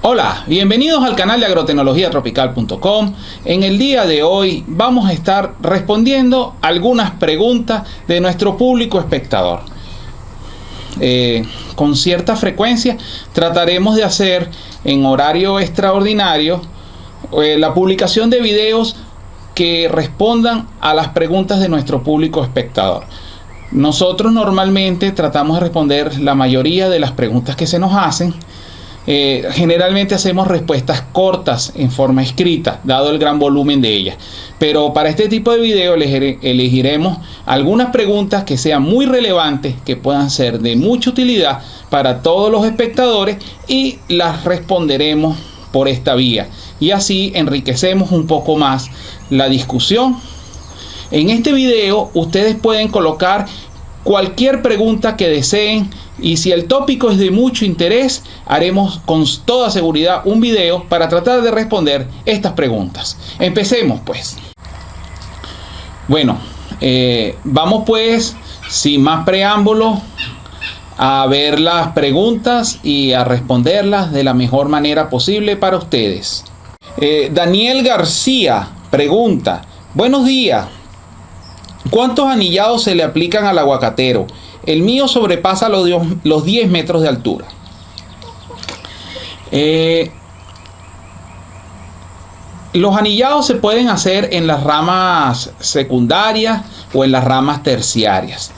Hola, bienvenidos al canal de agrotecnologiatropical.com. En el día de hoy vamos a estar respondiendo algunas preguntas de nuestro público espectador. Con cierta frecuencia trataremos de hacer en horario extraordinario la publicación de videos que respondan a las preguntas de nuestro público espectador. Nosotros normalmente tratamos de responder la mayoría de las preguntas que se nos hacen. Generalmente hacemos respuestas cortas en forma escrita, dado el gran volumen de ellas. Pero para este tipo de video elegiremos algunas preguntas que sean muy relevantes, que puedan ser de mucha utilidad para todos los espectadores, y las responderemos por esta vía. Y así enriquecemos un poco más la discusión. En este video ustedes pueden colocar cualquier pregunta que deseen, y si el tópico es de mucho interés, haremos con toda seguridad un video para tratar de responder estas preguntas. Empecemos pues. Bueno, vamos pues sin más preámbulo a ver las preguntas y a responderlas de la mejor manera posible para ustedes. Daniel García pregunta: buenos días, ¿cuántos anillados se le aplican al aguacatero? El mío sobrepasa los 10 metros de altura. Los anillados se pueden hacer en las ramas secundarias o en las ramas terciarias.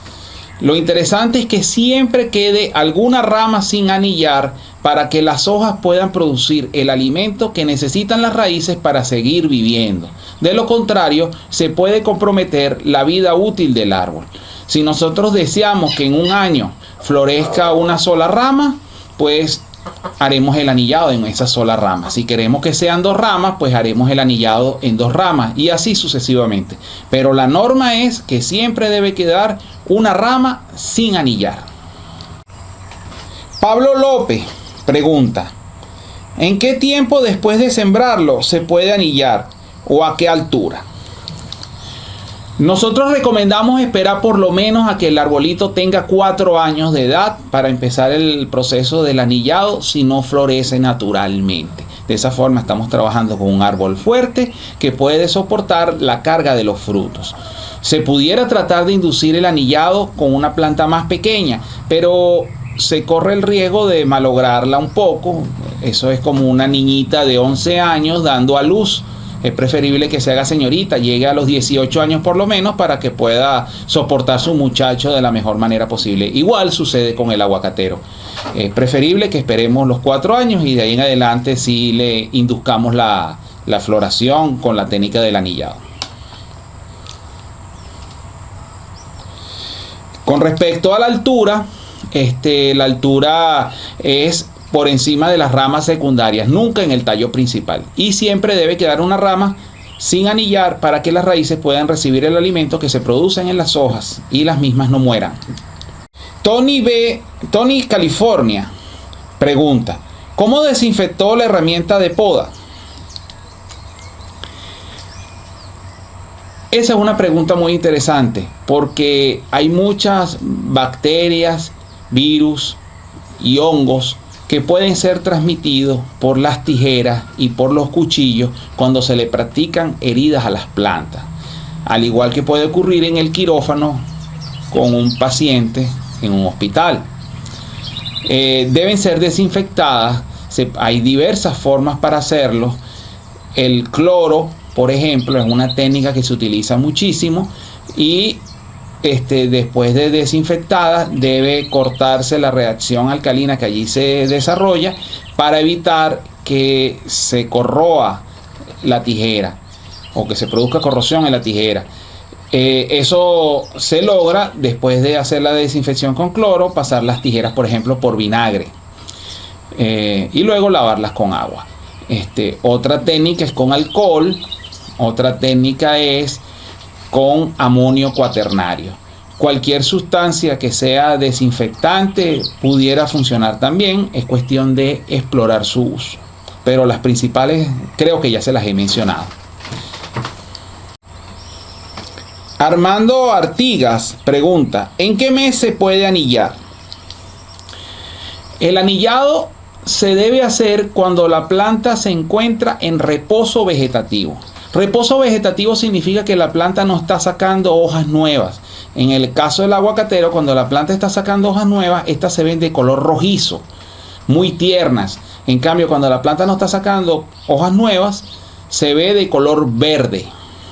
Lo interesante es que siempre quede alguna rama sin anillar para que las hojas puedan producir el alimento que necesitan las raíces para seguir viviendo. De lo contrario, se puede comprometer la vida útil del árbol. Si nosotros deseamos que en un año florezca una sola rama, pues haremos el anillado en esa sola rama. Si queremos que sean 2 ramas, pues haremos el anillado en 2 ramas, y así sucesivamente. Pero la norma es que siempre debe quedar una rama sin anillar. Pablo López pregunta: ¿en qué tiempo después de sembrarlo se puede anillar o a qué altura? Nosotros recomendamos esperar por lo menos a que el arbolito tenga 4 años de edad para empezar el proceso del anillado, si no florece naturalmente. De esa forma estamos trabajando con un árbol fuerte que puede soportar la carga de los frutos. Se pudiera tratar de inducir el anillado con una planta más pequeña, pero se corre el riesgo de malograrla un poco. Eso es como una niñita de 11 años dando a luz. Es preferible que se haga señorita, llegue a los 18 años por lo menos, para que pueda soportar su muchacho de la mejor manera posible. Igual sucede con el aguacatero. Es preferible que esperemos los 4 años y de ahí en adelante sí le induzcamos la floración con la técnica del anillado. Con respecto a la altura, la altura es por encima de las ramas secundarias, nunca en el tallo principal, y siempre debe quedar una rama sin anillar para que las raíces puedan recibir el alimento que se producen en las hojas y las mismas no mueran. Tony California pregunta: ¿cómo desinfectó la herramienta de poda? Esa es una pregunta muy interesante, porque hay muchas bacterias, virus y hongos que pueden ser transmitidos por las tijeras y por los cuchillos cuando se le practican heridas a las plantas. Al igual que puede ocurrir en el quirófano con un paciente en un hospital. Deben ser desinfectadas. Hay diversas formas para hacerlo. El cloro, por ejemplo, es una técnica que se utiliza muchísimo, y después de desinfectada debe cortarse la reacción alcalina que allí se desarrolla para evitar que se corroa la tijera o que se produzca corrosión en la tijera. Eso se logra después de hacer la desinfección con cloro, pasar las tijeras por ejemplo por vinagre y luego lavarlas con agua. Otra técnica es con alcohol, otra técnica es con amonio cuaternario. Cualquier sustancia que sea desinfectante pudiera funcionar también, es cuestión de explorar su uso, pero las principales creo que ya se las he mencionado. Armando Artigas pregunta: ¿en qué mes se puede anillar? El anillado se debe hacer cuando la planta se encuentra en reposo vegetativo. Reposo vegetativo significa que la planta no está sacando hojas nuevas. En el caso del aguacatero, cuando la planta está sacando hojas nuevas, estas se ven de color rojizo, muy tiernas. En cambio, cuando la planta no está sacando hojas nuevas, se ve de color verde,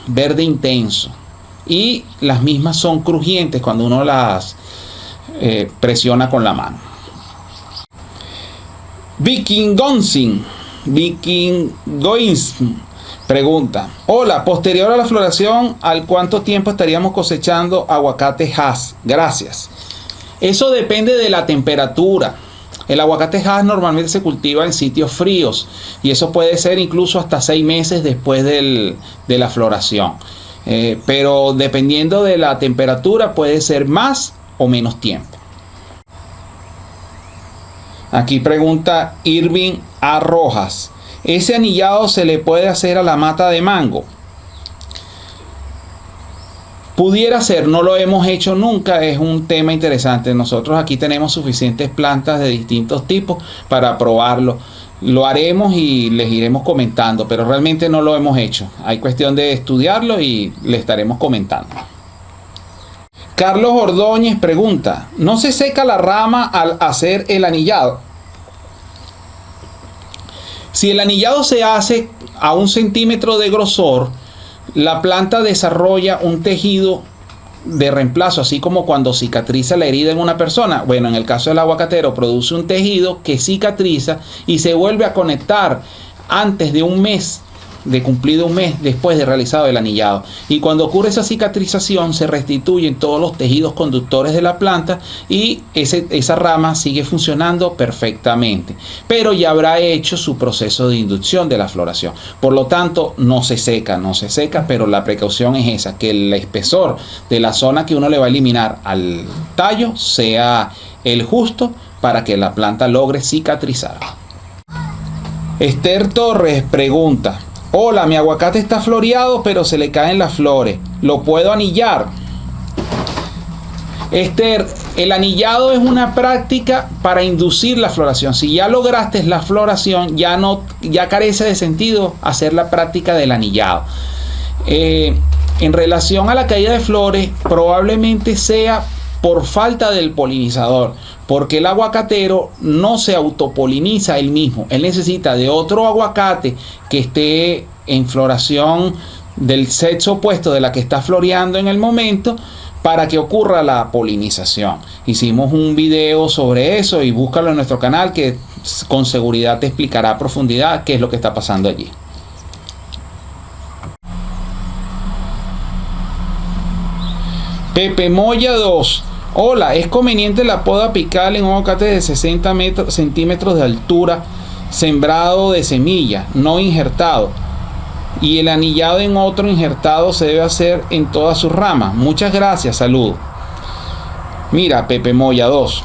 verde intenso. Y las mismas son crujientes cuando uno las presiona con la mano. Vikingoism pregunta: hola, posterior a la floración, ¿al cuánto tiempo estaríamos cosechando aguacate Hass? Gracias. Eso depende de la temperatura. El aguacate Hass normalmente se cultiva en sitios fríos y eso puede ser incluso hasta 6 meses después de la floración. Pero dependiendo de la temperatura puede ser más o menos tiempo. Aquí pregunta Irving A. Rojas: ¿ese anillado se le puede hacer a la mata de mango? Pudiera ser, no lo hemos hecho nunca, es un tema interesante. Nosotros aquí tenemos suficientes plantas de distintos tipos para probarlo. Lo haremos y les iremos comentando, pero realmente no lo hemos hecho. Hay cuestión de estudiarlo y le estaremos comentando. Carlos Ordóñez pregunta: ¿no se seca la rama al hacer el anillado? Si el anillado se hace a 1 centímetro de grosor, la planta desarrolla un tejido de reemplazo, así como cuando cicatriza la herida en una persona. Bueno, en el caso del aguacatero produce un tejido que cicatriza y se vuelve a conectar antes de un mes, de cumplido un mes después de realizado el anillado. Y cuando ocurre esa cicatrización se restituyen todos los tejidos conductores de la planta y esa rama sigue funcionando perfectamente, pero ya habrá hecho su proceso de inducción de la floración. Por lo tanto, no se seca, pero la precaución es esa, que el espesor de la zona que uno le va a eliminar al tallo sea el justo para que la planta logre cicatrizar. Esther Torres pregunta: hola, mi aguacate está floreado, pero se le caen las flores. ¿Lo puedo anillar? Esther, el anillado es una práctica para inducir la floración. Si ya lograste la floración, ya carece de sentido hacer la práctica del anillado. En relación a la caída de flores, probablemente sea por falta del polinizador, porque el aguacatero no se autopoliniza él mismo. Él necesita de otro aguacate que esté en floración del sexo opuesto de la que está floreando en el momento para que ocurra la polinización. Hicimos un video sobre eso y búscalo en nuestro canal, que con seguridad te explicará a profundidad qué es lo que está pasando allí. Pepe Moya 2: hola, ¿es conveniente la poda apical en un aguacate de 60 centímetros de altura, sembrado de semilla, no injertado? Y el anillado en otro injertado se debe hacer en todas sus ramas. Muchas gracias, saludos. Mira, Pepe Moya 2.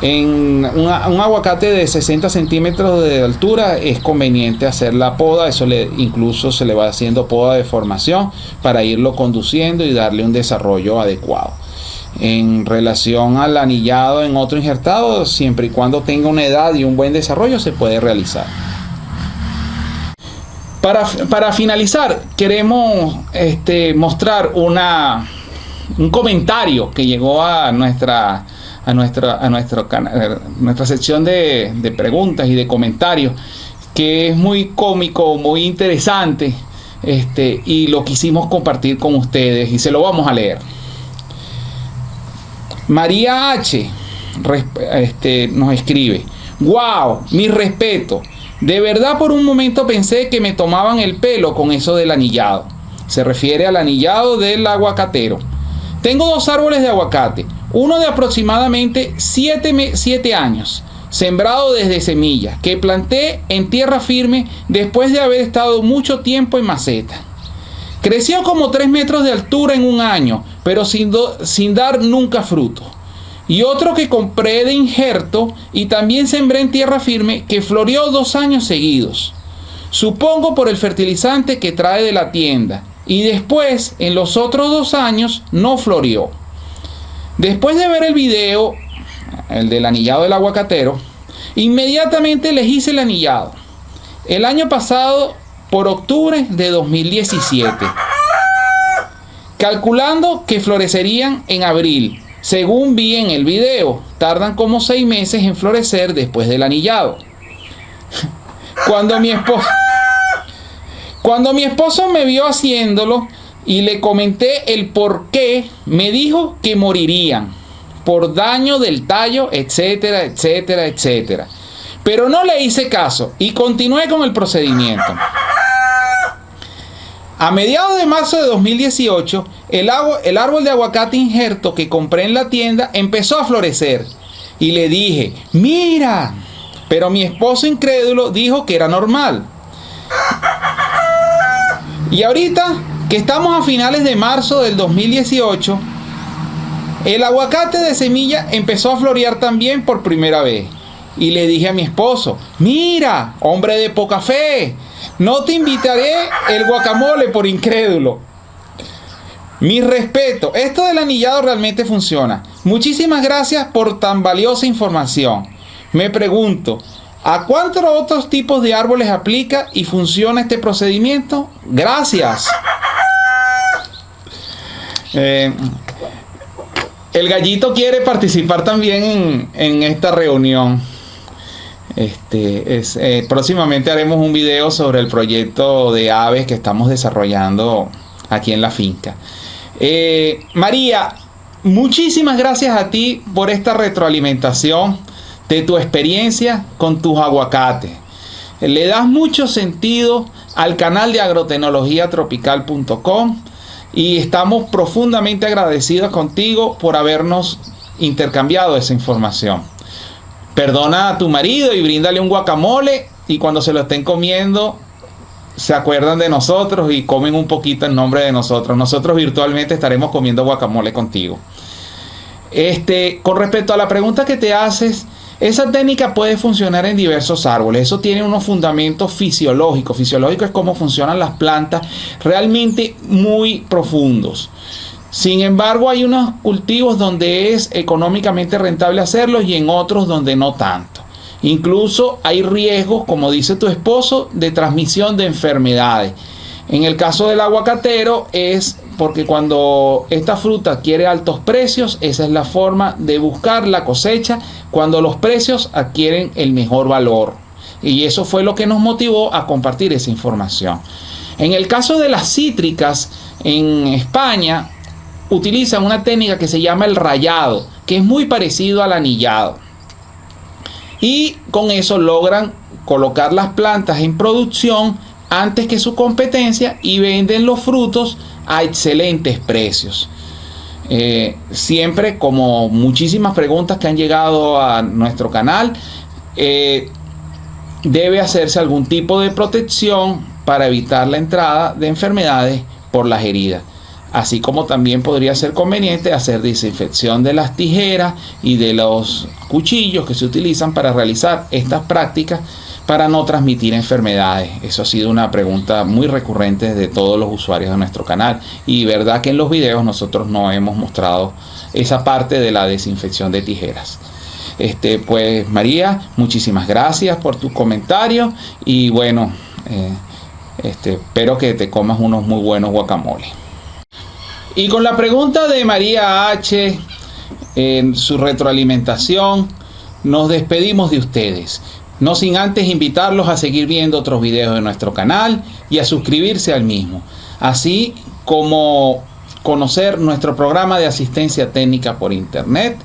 En un aguacate de 60 centímetros de altura es conveniente hacer la poda. Incluso se le va haciendo poda de formación para irlo conduciendo y darle un desarrollo adecuado. En relación al anillado en otro injertado, siempre y cuando tenga una edad y un buen desarrollo, se puede realizar. Para finalizar, queremos mostrar un comentario que llegó a nuestra sección de preguntas y de comentarios, que es muy cómico, muy interesante, y lo quisimos compartir con ustedes y se lo vamos a leer. María H. nos escribe: wow, mi respeto. De verdad, por un momento pensé que me tomaban el pelo con eso del anillado. Se refiere al anillado del aguacatero. Tengo 2 árboles de aguacate, uno de aproximadamente 7 años, sembrado desde semillas, que planté en tierra firme después de haber estado mucho tiempo en maceta. Creció como 3 metros de altura en un año, pero sin dar nunca fruto. Y otro que compré de injerto y también sembré en tierra firme, que floreó 2 años seguidos. Supongo por el fertilizante que trae de la tienda. Y después, en los otros 2 años, no floreó. Después de ver el video, el del anillado del aguacatero, Inmediatamente les hice el anillado. El año pasado, por octubre de 2017. Calculando que florecerían en abril. Según vi en el video, tardan como 6 meses en florecer después del anillado. Cuando mi esposo me vio haciéndolo y le comenté el por qué, me dijo que morirían por daño del tallo, etcétera, etcétera, etcétera. Pero no le hice caso y continué con el procedimiento. A mediados de marzo de 2018, el árbol de aguacate injerto que compré en la tienda empezó a florecer. Y le dije, mira, pero mi esposo incrédulo dijo que era normal. Y ahorita que estamos a finales de marzo del 2018, el aguacate de semilla empezó a florear también por primera vez. Y le dije a mi esposo, mira, hombre de poca fe, no te invitaré el guacamole por incrédulo. Mi respeto, esto del anillado realmente funciona. Muchísimas gracias por tan valiosa información. Me pregunto, ¿a cuántos otros tipos de árboles aplica y funciona este procedimiento? Gracias. El gallito quiere participar también en esta reunión. Próximamente haremos un video sobre el proyecto de aves que estamos desarrollando aquí en la finca. María, muchísimas gracias a ti por esta retroalimentación de tu experiencia con tus aguacates. Le das mucho sentido al canal de agrotecnologiatropical.com y estamos profundamente agradecidos contigo por habernos intercambiado esa información. Perdona a tu marido y bríndale un guacamole y cuando se lo estén comiendo se acuerdan de nosotros y comen un poquito en nombre de nosotros. Nosotros virtualmente estaremos comiendo guacamole contigo. Con respecto a la pregunta que te haces, esa técnica puede funcionar en diversos árboles. Eso tiene unos fundamentos fisiológicos. Fisiológico es cómo funcionan las plantas, realmente muy profundos. Sin embargo, hay unos cultivos donde es económicamente rentable hacerlos y en otros donde no tanto. Incluso hay riesgos, como dice tu esposo, de transmisión de enfermedades. En el caso del aguacatero es porque cuando esta fruta adquiere altos precios, esa es la forma de buscar la cosecha cuando los precios adquieren el mejor valor. Y eso fue lo que nos motivó a compartir esa información. En el caso de las cítricas, en España utilizan una técnica que se llama el rayado, que es muy parecido al anillado. Y con eso logran colocar las plantas en producción antes que su competencia y venden los frutos a excelentes precios. Siempre, como muchísimas preguntas que han llegado a nuestro canal, debe hacerse algún tipo de protección para evitar la entrada de enfermedades por las heridas. Así como también podría ser conveniente hacer desinfección de las tijeras y de los cuchillos que se utilizan para realizar estas prácticas para no transmitir enfermedades. Eso ha sido una pregunta muy recurrente de todos los usuarios de nuestro canal. Y verdad que en los videos nosotros no hemos mostrado esa parte de la desinfección de tijeras. Pues María, muchísimas gracias por tu comentario y bueno, espero que te comas unos muy buenos guacamoles. Y con la pregunta de María H, en su retroalimentación, nos despedimos de ustedes. No sin antes invitarlos a seguir viendo otros videos de nuestro canal y a suscribirse al mismo. Así como conocer nuestro programa de asistencia técnica por internet,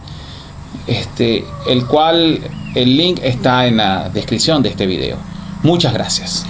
el link está en la descripción de este video. Muchas gracias.